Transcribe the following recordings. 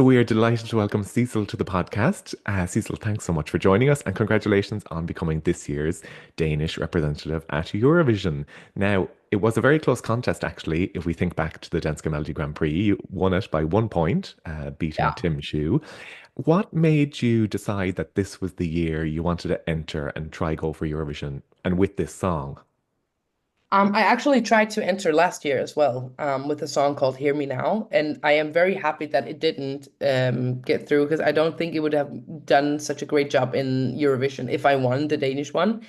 We are delighted to welcome Sissal to the podcast. Sissal, thanks so much for joining us and congratulations on becoming this year's Danish representative at Eurovision. Now, it was a very close contest, actually, if we think back to the Dansk Melodi Grand Prix. You won it by 1 point, beating Yeah. Tim Shu. What made you decide that this was the year you wanted to enter and try go for Eurovision and with this song? I actually tried to enter last year as well, with a song called Hear Me Now, and I am very happy that it didn't get through because I don't think it would have done such a great job in Eurovision if I won the Danish one.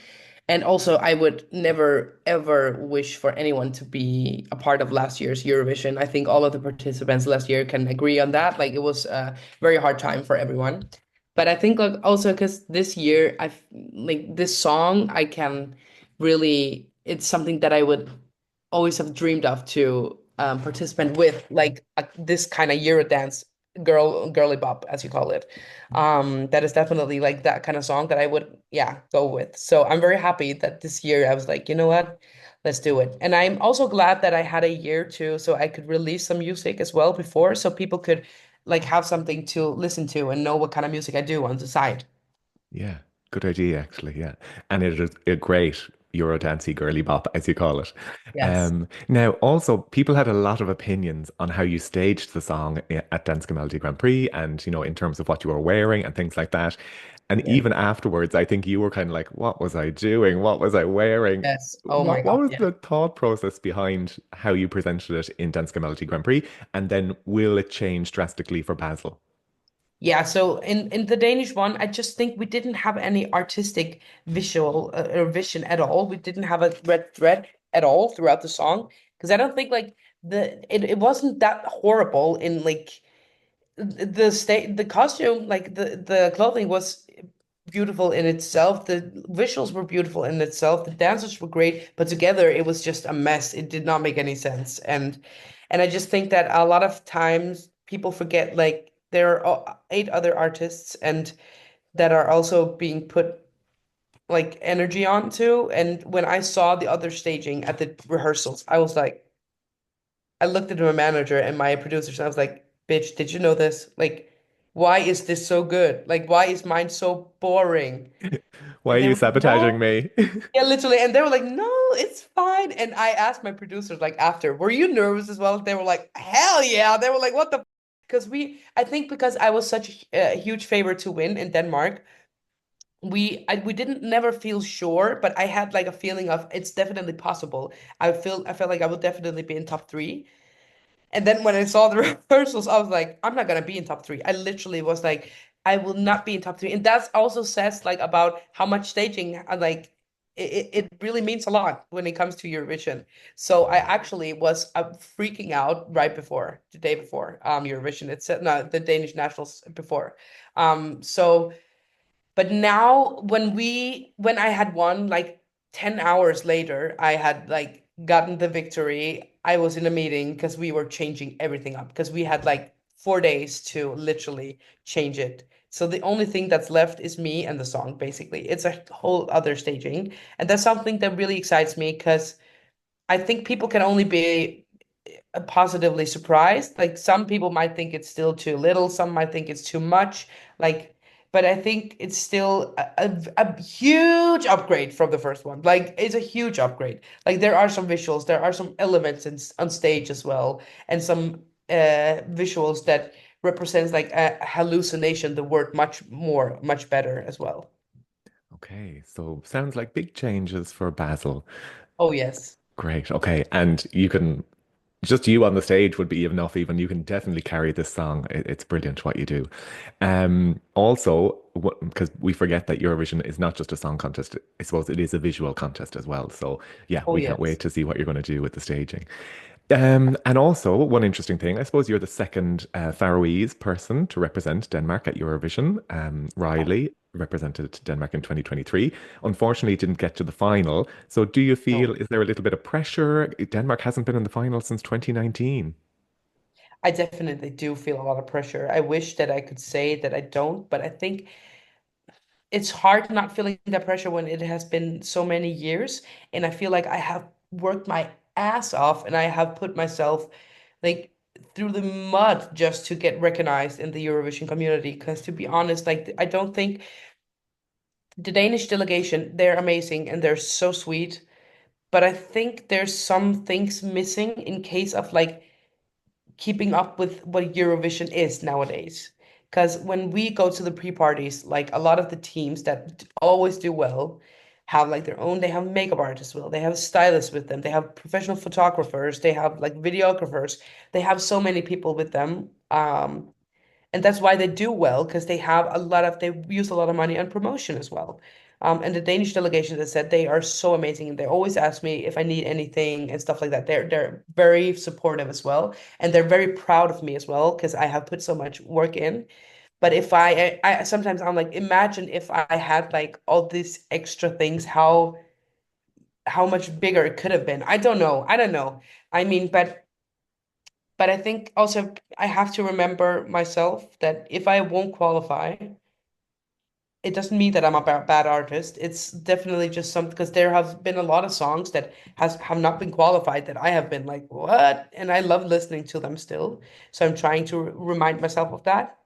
And also, I would never ever wish for anyone to be a part of last year's Eurovision. I think all of the participants last year can agree on that. Like it was a very hard time for everyone. But I think like also because this year I've like this song I can really it's something that I would always have dreamed of to participate with like this kind of Eurodance girly bop as you call it. That is definitely like that kind of song that I would, yeah, go with. So I'm very happy that this year I was like, you know what, let's do it. And I'm also glad that I had a year too, so I could release some music as well before, so people could like have something to listen to and know what kind of music I do on the side. Yeah, good idea, actually. Yeah. And it is a great Eurodancey girly bop, as you call it. Yes. Now, also, people had a lot of opinions on how you staged the song at Dansk Melodi Grand Prix and, in terms of what you were wearing and things like that. And Yeah. even afterwards, I think you were kind of like, what was I doing? What was I wearing? Yes. Oh my What God. was Yeah. the thought process behind how you presented it in Dansk Melodi Grand Prix? And then will it change drastically for Basel? Yeah, so in the Danish one, I just think we didn't have any artistic visual or vision at all. We didn't have a red thread at all throughout the song because I don't think like it wasn't that horrible in like the costume, like the clothing was beautiful in itself. The visuals were beautiful in itself. The dancers were great, but together it was just a mess. It did not make any sense. And I just think that a lot of times people forget like there are eight other artists and that are also being put like energy onto. And when I saw the other staging at the rehearsals, I was like, I looked at my manager and my producers and I was like, bitch, did you know this? Like, why is this so good? Like, why is mine so boring? Why are And they you were like, sabotaging no. me? Yeah, literally. And they were like, no, it's fine. And I asked my producers, like, after, were you nervous as well? They were like, hell yeah. They were like, what the? Because I think because I was such a huge favorite to win in Denmark, we didn't never feel sure, but I had like a feeling of it's definitely possible. I felt like I would definitely be in top three. And then when I saw the rehearsals, I was like, I'm not gonna be in top three. I literally was like, I will not be in top three. And that also says like about how much staging, like it really means a lot when it comes to Eurovision. So I actually was freaking out right before, the day before Eurovision. It's no, the Danish nationals before. So but now when I had won like 10 hours later, I had like gotten the victory. I was in a meeting because we were changing everything up because we had like 4 days to literally change it. So the only thing that's left is me and the song, basically. It's a whole other staging. And that's something that really excites me because I think people can only be positively surprised. Like some people might think it's still too little, some might think it's too much. Like, but I think it's still a huge upgrade from the first one. Like, it's a huge upgrade. Like, there are some visuals, there are some elements on stage as well, and some visuals that represents like a hallucination, the word much more, much better as well. Okay, so sounds like big changes for Basel. Oh, yes. Great. Okay, and you can just you on the stage would be enough. Even you can definitely carry this song. It's brilliant what you do. Also, because we forget that Eurovision is not just a song contest. I suppose it is a visual contest as well. So yeah, Oh, we can't yes. wait to see what you're going to do with the staging. And also, one interesting thing, I suppose you're the second Faroese person to represent Denmark at Eurovision. Riley represented Denmark in 2023. Unfortunately, didn't get to the final. So, do you feel, No. is there a little bit of pressure? Denmark hasn't been in the final since 2019. I definitely do feel a lot of pressure. I wish that I could say that I don't, but I think it's hard not feeling that pressure when it has been so many years. And I feel like I have worked my ass off and I have put myself like through the mud just to get recognized in the Eurovision community. Because to be honest, like I don't think the Danish delegation, they're amazing and they're so sweet, but I think there's some things missing in case of like keeping up with what Eurovision is nowadays. Because when we go to the pre-parties, like a lot of the teams that always do well have like their own, they have makeup artists well, they have stylists with them, they have professional photographers, they have like videographers, they have so many people with them. And that's why they do well, because they use a lot of money on promotion as well. And the Danish delegation, that said, they are so amazing, and they always ask me if I need anything and stuff like that. They're very supportive as well, and they're very proud of me as well because I have put so much work in. But if I sometimes I'm like, imagine if I had like all these extra things, how much bigger it could have been. I don't know. I mean, but I think also I have to remember myself that if I won't qualify, it doesn't mean that I'm a bad artist. It's definitely just something, because there have been a lot of songs that has have not been qualified that I have been like, what? And I love listening to them still. So I'm trying to remind myself of that.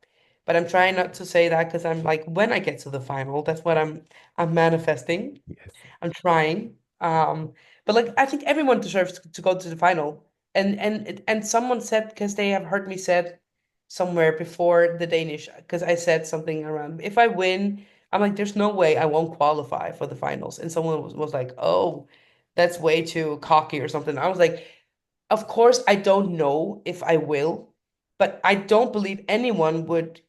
But I'm trying not to say that because I'm like, when I get to the final, that's what I'm manifesting. Yes. I'm trying. But like I think everyone deserves to go to the final. And someone said, because they have heard me said somewhere before the Danish, because I said something around, if I win, I'm like, there's no way I won't qualify for the finals. And someone was like, oh, that's way too cocky or something. I was like, of course I don't know if I will, but I don't believe anyone would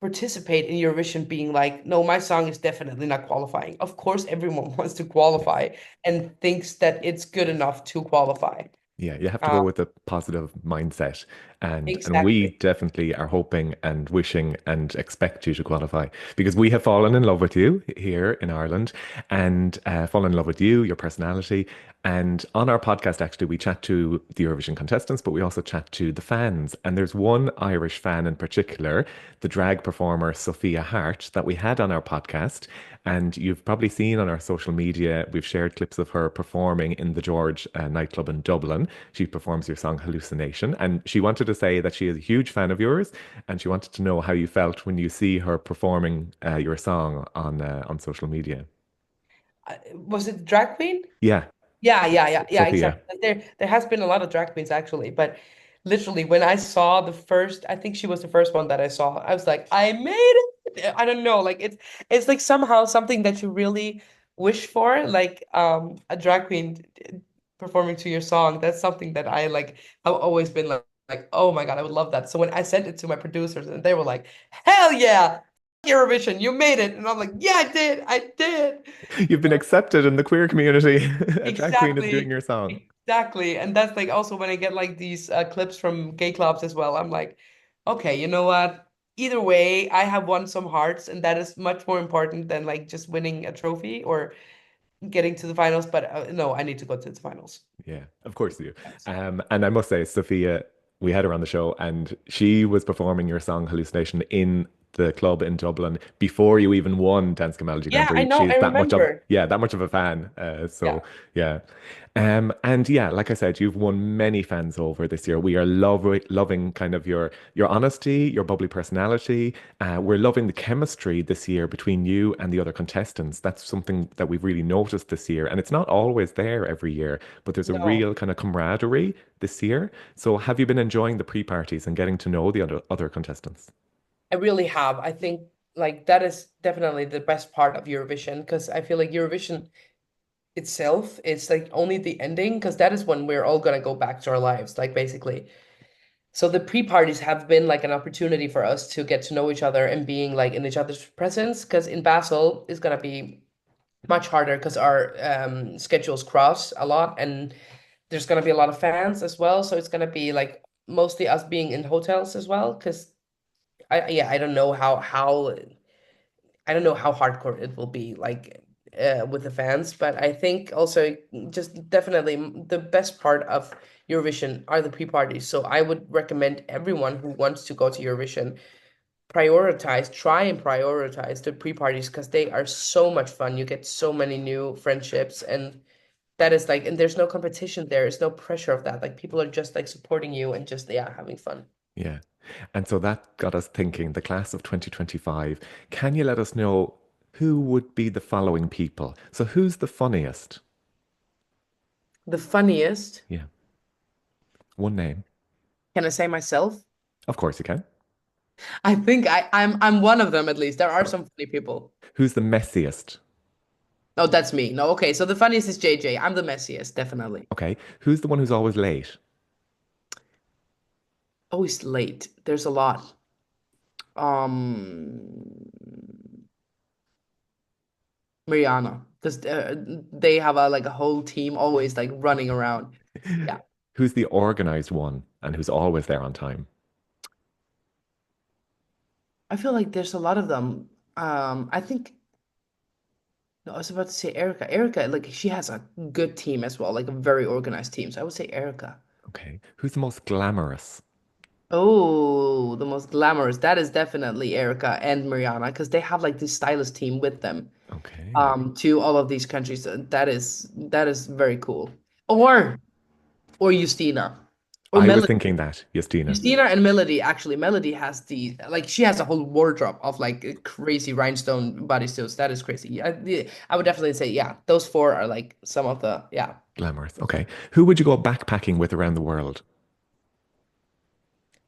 participate in Eurovision being like, no, my song is definitely not qualifying. Of course, everyone wants to Yes. qualify and thinks that it's good enough to qualify. Yeah, you have to Um, go with a positive mindset, and we exactly. definitely are hoping and wishing and expect you to qualify because we have fallen in love with you here in Ireland and fallen in love with you, your personality. And on our podcast, actually, we chat to the Eurovision contestants, but we also chat to the fans. And there's one Irish fan in particular, the drag performer Sophia Hart, that we had on our podcast. And you've probably seen on our social media, we've shared clips of her performing in the George nightclub in Dublin. She performs your song Hallucination. And she wanted to say that she is a huge fan of yours. And she wanted to know how you felt when you see her performing your song on social media. Was it drag queen? Yeah, Yeah, Sophia. exactly. There has been a lot of drag queens actually, but literally when I saw the first, I think she was the first one that I saw, I was like, I made it. I don't know, like it's like somehow something that you really wish for, like a drag queen performing to your song. That's something that I like. I've always been like, oh my God, I would love that. So when I sent it to my producers and they were like, hell yeah, Eurovision, you made it. And I'm like, yeah, I did. You've been accepted in the queer community. A drag queen is doing Exactly. your song. Exactly. And that's like also when I get like these clips from gay clubs as well, I'm like, okay, you know what? Either way, I have won some hearts, and that is much more important than like just winning a trophy or getting to the finals. But no, I need to go to the finals. Yeah, of course you. Yes. And I must say, Sophia, we had her on the show, and she was performing your song "Hallucination" in the club in Dublin before you even won Dansk Melodi Grand Yeah, I Prix. know. I She's remember. that much of a fan. So Yeah. yeah, and yeah, like I said, you've won many fans over this year. We are loving kind of your honesty, your bubbly personality. We're loving the chemistry this year between you and the other contestants. That's something that we've really noticed this year, and it's not always there every year, but there's a No, real kind of camaraderie this year. So have you been enjoying the pre-parties and getting to know the other contestants? I really have. I think like that is definitely the best part of Eurovision, because I feel like Eurovision itself is like only the ending, because that is when we're all gonna go back to our lives, like basically. So the pre-parties have been like an opportunity for us to get to know each other and being like in each other's presence. Because in Basel is gonna be much harder because our schedules cross a lot, and there's gonna be a lot of fans as well. So it's gonna be like mostly us being in hotels as well. Because I don't know how I don't know how hardcore it will be like with the fans, but I think also just definitely the best part of Eurovision are the pre-parties. So I would recommend everyone who wants to go to Eurovision try and prioritize the pre-parties, because they are so much fun. You get so many new friendships, and That is like, and there's no competition there. There's no pressure of that. Like people are just like supporting you and just, yeah, having fun. Yeah. And so that got us thinking, the class of 2025, can you let us know who would be the following people? So who's the funniest? The funniest, Yeah. One name. can I say myself? Of course you can. I think I'm one of them at least. There are some funny people. Who's the messiest? No, that's me. No, okay. So the funniest is JJ. I'm the messiest, definitely. Okay. Who's the one who's always late? Always late. There's a lot. Um, Mariana, because they have a like a whole team always like running around. Yeah, Who's the organized one and who's always there on time? I feel like there's a lot of them. I think no, I was about to say Erica. Erica, like she has a good team as well, like a very organized team. So I would say Erica. Okay. Who's the most glamorous? Oh, the most glamorous. That is definitely Erica and Mariana because they have like this stylist team with them Okay. to all of these countries. That is very cool. Or Justina. Or I was Melody. thinking that, Justina. Justina and Melody, actually, Melody has the like she has a whole wardrobe of like crazy rhinestone bodysuits. That is crazy. I would definitely say, yeah, those four are like some of the, yeah, Glamorous. Okay. Who would you go backpacking with around the world?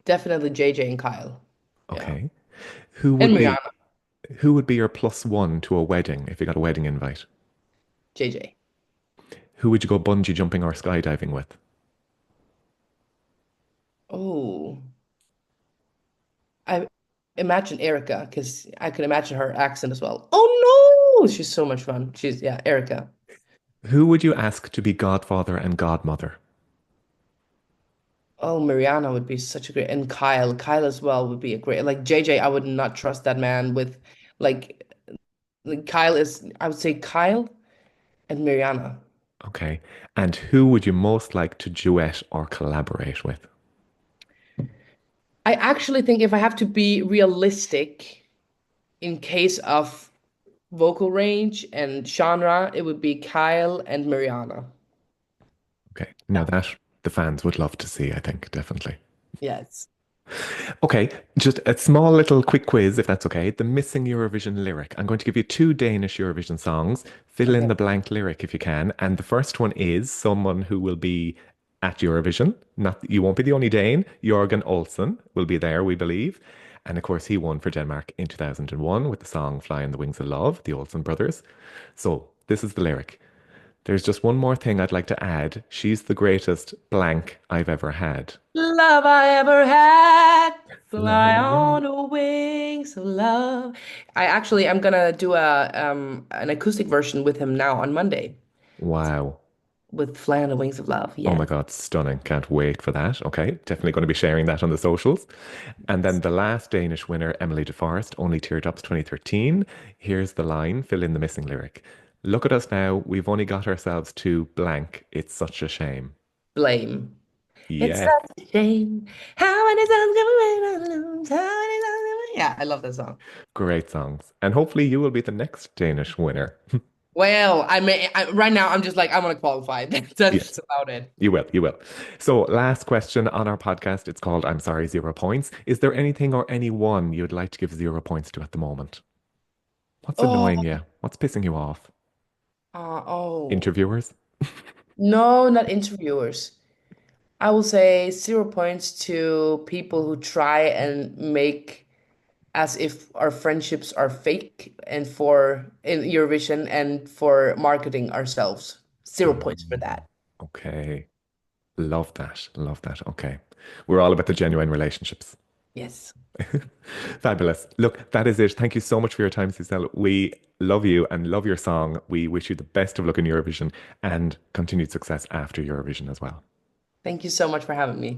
definitely JJ and Kyle. Yeah. Okay. Who And would be Mariana, who would be your plus one to a wedding if you got a wedding invite? JJ. Who would you go bungee jumping or skydiving with? Oh, I imagine Erica because I could imagine her accent as well. Oh no, she's so much fun. She's, yeah, Erica. Who would you ask to be godfather and godmother? Oh, Mariana would be such a great, and Kyle as well would be a great. Like JJ, I would not trust that man with, like, Kyle is. I would say Kyle and Mariana. Okay. And who would you most like to duet or collaborate with? I actually think if I have to be realistic, in case of vocal range and genre, it would be Kyle and Mariana. Okay. Now Yeah. that the fans would love to see, I think, definitely. Yes. Okay, just a small little quick quiz, if that's okay. The missing Eurovision lyric. I'm going to give you two Danish Eurovision songs. Fill in Okay. the blank lyric if you can. And the first one is someone who will be at Eurovision. Not you won't be the only Dane. Jørgen Olsen will be there, we believe. And of course, he won for Denmark in 2001 with the song Fly on the Wings of Love, the Olsen brothers. So this is the lyric. There's just one more thing I'd like to add. She's the greatest blank I've ever had. Love I ever had, fly Fly. on the wings of love. I'm gonna do a an acoustic version with him now on Monday Wow. with Fly on the Wings of Love. Oh Yes. my God, stunning. Can't wait for that. Okay, definitely going to be sharing that on the socials. And then the last Danish winner, Emily de Forest, Only Teardrops 2013. Here's the line, fill in the missing lyric. Look at us now, we've only got ourselves to blank. It's such a shame. Blame. It's Yes, such a shame. How many times can we wait on lose? How many times can we... Yeah, I love that song. great songs. And hopefully you will be the next Danish winner. Well, right now I'm just like I want to qualify. Yeah, That's about it. you will, you will. So, last question on our podcast. It's called I'm Sorry, 0 points. Is there anything or anyone you'd like to give 0 points to at the moment? What's annoying Oh, you? What's pissing you off? oh. Interviewers? No, not interviewers. I will say 0 points to people who try and make as if our friendships are fake and for in Eurovision and for marketing ourselves. 0 points for Um, that. okay. Love that. Love that. Okay. We're all about the genuine relationships. Yes. Fabulous. Look, that is it. Thank you so much for your time, Sissel. We love you and love your song. We wish you the best of luck in Eurovision and continued success after Eurovision as well. Thank you so much for having me.